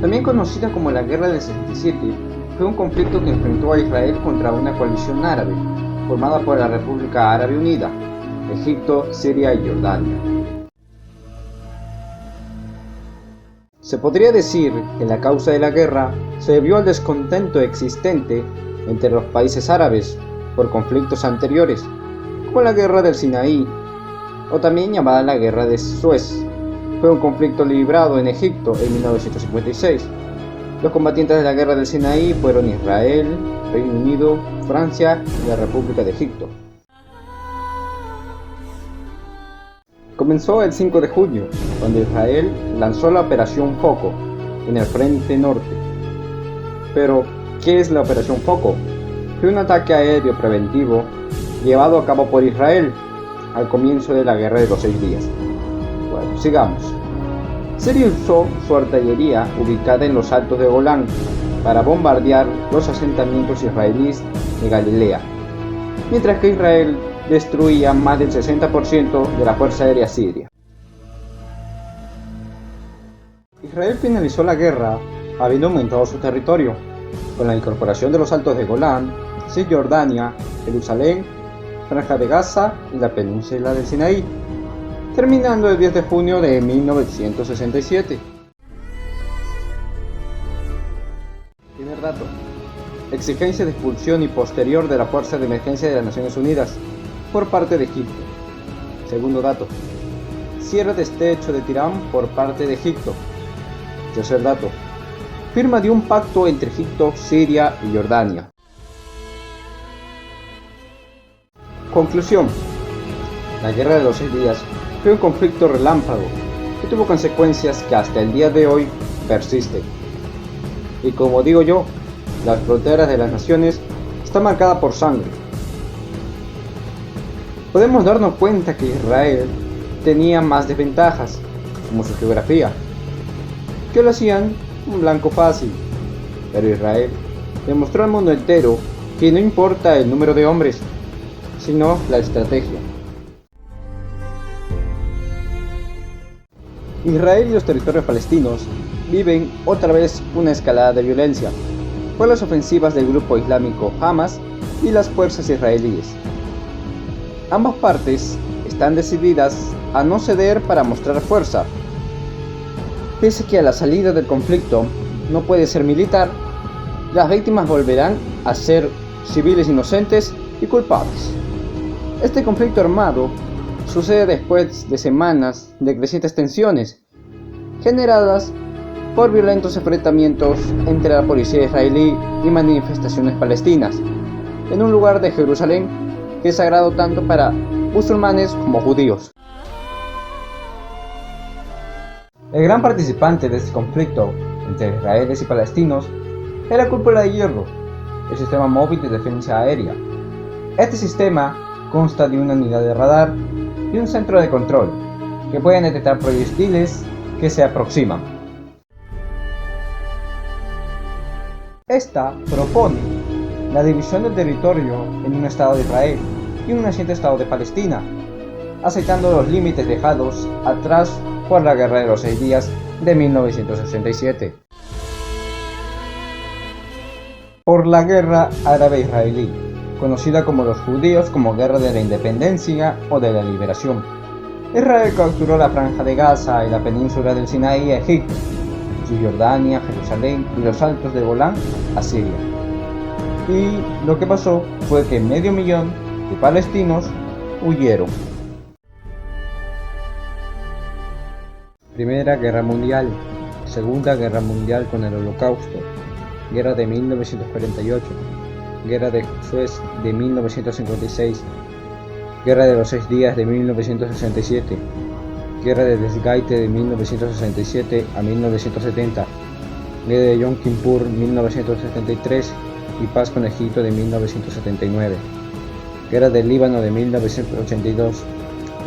También conocida como la Guerra del 67, fue un conflicto que enfrentó a Israel contra una coalición árabe, formada por la República Árabe Unida, Egipto, Siria y Jordania. Se podría decir que la causa de la guerra se debió al descontento existente entre los países árabes por conflictos anteriores, como la Guerra del Sinaí, o también llamada la Guerra de Suez. Fue un conflicto librado en Egipto en 1956. Los combatientes de la Guerra del Sinaí fueron Israel, Reino Unido, Francia y la República de Egipto. Comenzó el 5 de junio, cuando Israel lanzó la Operación Foco en el Frente Norte. Pero, ¿qué es la Operación Foco? Fue un ataque aéreo preventivo llevado a cabo por Israel al comienzo de la Guerra de los 6 días. Bueno, sigamos. Siria usó su artillería ubicada en los altos de Golán para bombardear los asentamientos israelíes de Galilea, mientras que Israel destruía más del 60% de la fuerza aérea siria. Israel finalizó la guerra habiendo aumentado su territorio, con la incorporación de los altos de Golán, Cisjordania, Jerusalén, Franja de Gaza y la península del Sinaí, terminando el 10 de junio de 1967. Primer dato: exigencia de expulsión y posterior de la Fuerza de Emergencia de las Naciones Unidas por parte de Egipto. Segundo dato: cierre de estrecho de Tirán por parte de Egipto. Tercer dato: firma de un pacto entre Egipto, Siria y Jordania. Conclusión: la Guerra de los 6 días fue un conflicto relámpago que tuvo consecuencias que hasta el día de hoy persisten. Y como digo yo, las fronteras de las naciones están marcadas por sangre. Podemos darnos cuenta que Israel tenía más desventajas, como su geografía, que lo hacían un blanco fácil. Pero Israel demostró al mundo entero que no importa el número de hombres, sino la estrategia. Israel y los territorios palestinos viven otra vez una escalada de violencia por las ofensivas del grupo islámico Hamas y las fuerzas israelíes. Ambas partes están decididas a no ceder para mostrar fuerza. Pese a que a la salida del conflicto no puede ser militar, las víctimas volverán a ser civiles inocentes y culpables. Este conflicto armado sucede después de semanas de crecientes tensiones, generadas por violentos enfrentamientos entre la policía israelí y manifestaciones palestinas, en un lugar de Jerusalén que es sagrado tanto para musulmanes como judíos. El gran participante de este conflicto entre israelíes y palestinos es la Cúpula de Hierro, el sistema móvil de defensa aérea. Este sistema consta de una unidad de radar y un centro de control que pueden detectar proyectiles que se aproximan. Esta propone la división del territorio en un Estado de Israel y un naciente Estado de Palestina, aceptando los límites dejados atrás por la Guerra de los 6 días de 1967. Por la Guerra Árabe-Israelí, conocida como los judíos como Guerra de la Independencia o de la Liberación. Israel capturó la Franja de Gaza y la península del Sinaí a Egipto, Cisjordania, Jerusalén y los altos de Golán a Siria. Y lo que pasó fue que 500.000 de palestinos huyeron. Primera Guerra Mundial, Segunda Guerra Mundial con el Holocausto, Guerra de 1948, Guerra de Suez de 1956, Guerra de los 6 días de 1967, Guerra de Desgaite de 1967 a 1970, Guerra de Yom Kippur 1973 y Paz con Egipto de 1979, Guerra del Líbano de 1982,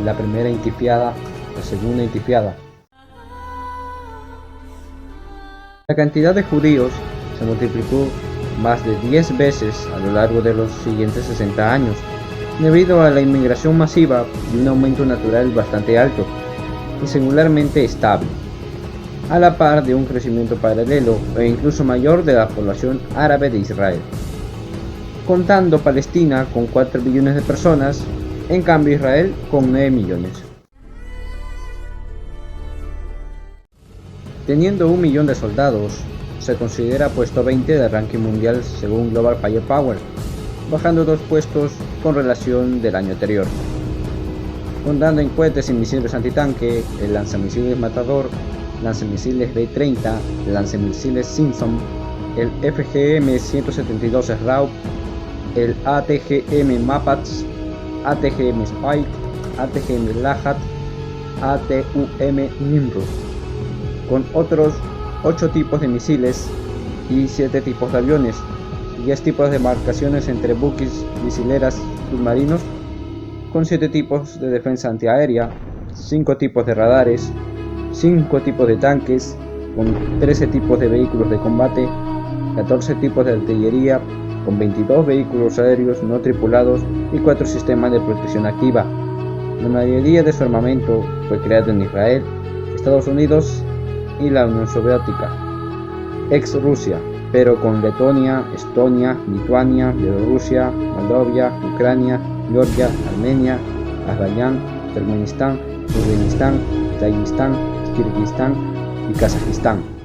la Primera Intifada, la Segunda Intifada. La cantidad de judíos se multiplicó más de 10 veces a lo largo de los siguientes 60 años, debido a la inmigración masiva y un aumento natural bastante alto y singularmente estable. a la par de un crecimiento paralelo e incluso mayor de la población árabe de Israel, contando Palestina con 4 billones de personas, en cambio Israel con 9 millones. Teniendo 1 millón de soldados, se considera puesto 20 del ranking mundial según Global Firepower, bajando 2 puestos con relación del año anterior. Contando en cohetes y misiles antitanque, el lanzamisiles Matador, lanzamisiles B-30, lanzamisiles Simpson, el FGM-172 Raub, el ATGM Mapats, ATGM Spike, ATGM Lahat, ATUM Nimrod, con otros 8 tipos de misiles y 7 tipos de aviones, 10 tipos de embarcaciones entre buques, misileras, submarinos, con 7 tipos de defensa antiaérea, 5 tipos de radares, 5 tipos de tanques, con 13 tipos de vehículos de combate, 14 tipos de artillería, con 22 vehículos aéreos no tripulados y 4 sistemas de protección activa. La mayoría de su armamento fue creado en Israel, Estados Unidos y la Unión Soviética, ex Rusia, pero con Letonia, Estonia, Lituania, Bielorrusia, Moldavia, Ucrania, Georgia, Armenia, Azerbaiyán, Turkmenistán, Uzbekistán, Tayikistán, Kirguistán y Kazajistán.